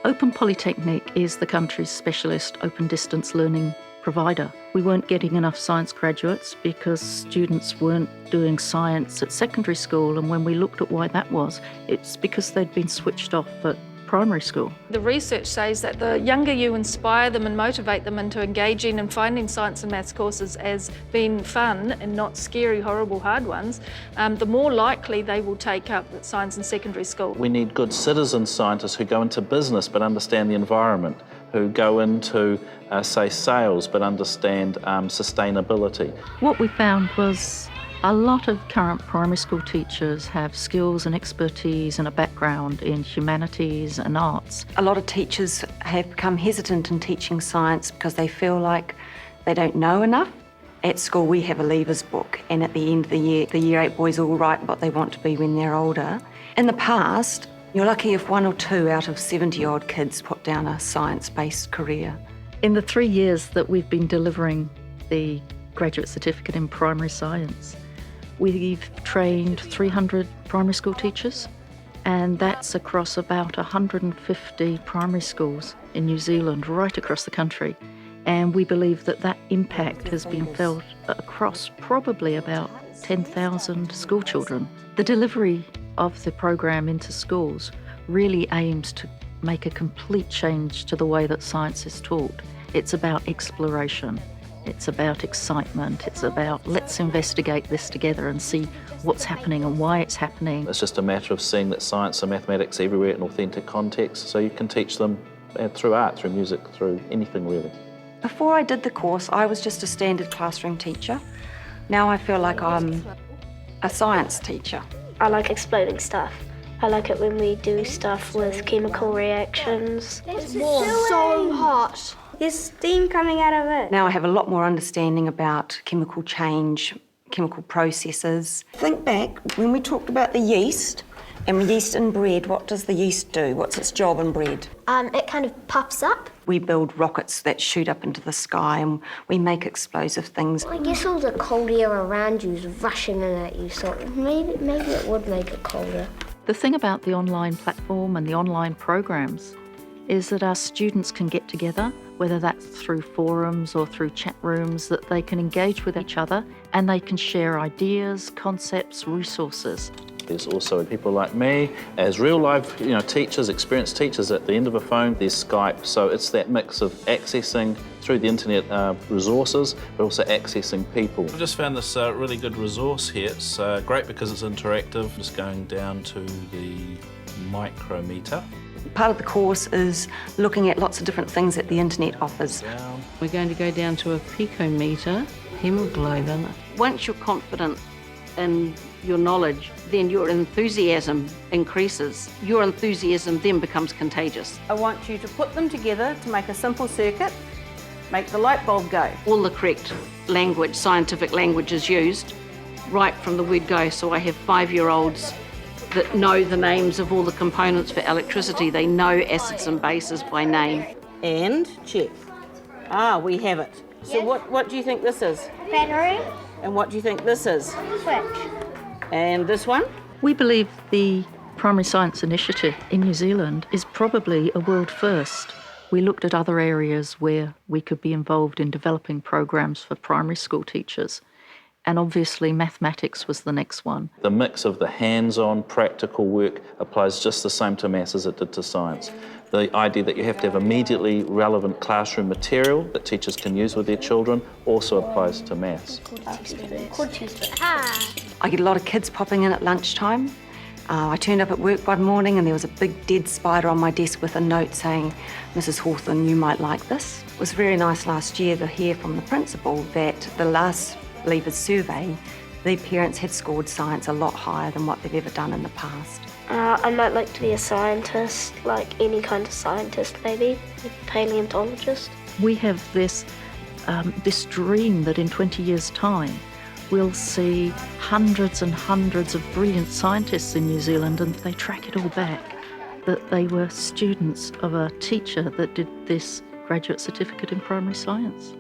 Open Polytechnic is the country's specialist open distance learning provider. We weren't getting enough science graduates because students weren't doing science at secondary school, and when we looked at why that was, it's because they'd been switched off at primary school. The research says that the younger you inspire them and motivate them into engaging and finding science and maths courses as being fun and not scary, horrible, hard ones, the more likely they will take up science in secondary school. We need good citizen scientists who go into business but understand the environment, who go into, say, sales but understand sustainability. What we found was a lot of current primary school teachers have skills and expertise and a background in humanities and arts. A lot of teachers have become hesitant in teaching science because they feel like they don't know enough. At school we have a leavers book, and at the end of the year 8 boys all write what they want to be when they're older. In the past, you're lucky if 1 or 2 out of 70-odd kids put down a science-based career. In the 3 years that we've been delivering the graduate certificate in primary science, we've trained 300 primary school teachers, and that's across about 150 primary schools in New Zealand, right across the country. And we believe that that impact has been felt across probably about 10,000 school children. The delivery of the program into schools really aims to make a complete change to the way that science is taught. It's about exploration. It's about excitement. It's about let's investigate this together and see what's happening and why it's happening. It's just a matter of seeing that science and mathematics everywhere in authentic context, so you can teach them through art, through music, through anything really. Before I did the course, I was just a standard classroom teacher. Now I feel like I'm a science teacher. I like exploding stuff. I like it when we do stuff with chemical reactions. It's so hot. There's steam coming out of it. Now I have a lot more understanding about chemical change, chemical processes. Think back when we talked about the yeast and yeast in bread. What does the yeast do? What's its job in bread? It kind of puffs up. We build rockets that shoot up into the sky and we make explosive things. I guess all the cold air around you is rushing in at you, so maybe it would make it colder. The thing about the online platform and the online programs is that our students can get together, whether that's through forums or through chat rooms, that they can engage with each other and they can share ideas, concepts, resources. There's also people like me, as real life teachers, experienced teachers. At the end of a phone, there's Skype. So it's that mix of accessing through the internet resources, but also accessing people. I've just found this really good resource here. It's great because it's interactive. Just going down to the micrometer. Part of the course is looking at lots of different things that the internet offers. We're going to go down to a picometer, hemoglobin. Once you're confident in your knowledge, then your enthusiasm increases. Your enthusiasm then becomes contagious. I want you to put them together to make a simple circuit, make the light bulb go. All the correct language, scientific language is used right from the word go. So I have 5-year-olds that know the names of all the components for electricity. They know acids and bases by name. And check. We have it. So what do you think this is? Battery. And what do you think this is? Switch. And this one? We believe the Primary Science Initiative in New Zealand is probably a world first. We looked at other areas where we could be involved in developing programs for primary school teachers. And obviously mathematics was the next one. The mix of the hands-on practical work applies just the same to maths as it did to science. The idea that you have to have immediately relevant classroom material that teachers can use with their children also applies to maths. I get a lot of kids popping in at lunchtime. I turned up at work one morning and there was a big dead spider on my desk with a note saying, "Mrs. Hawthorne, you might like this." It was very nice last year to hear from the principal that the last Leavers survey, the parents had scored science a lot higher than what they've ever done in the past. I might like to be a scientist, like any kind of scientist maybe, a paleontologist. We have this dream that in 20 years' time we'll see hundreds and hundreds of brilliant scientists in New Zealand, and they track it all back, that they were students of a teacher that did this graduate certificate in primary science.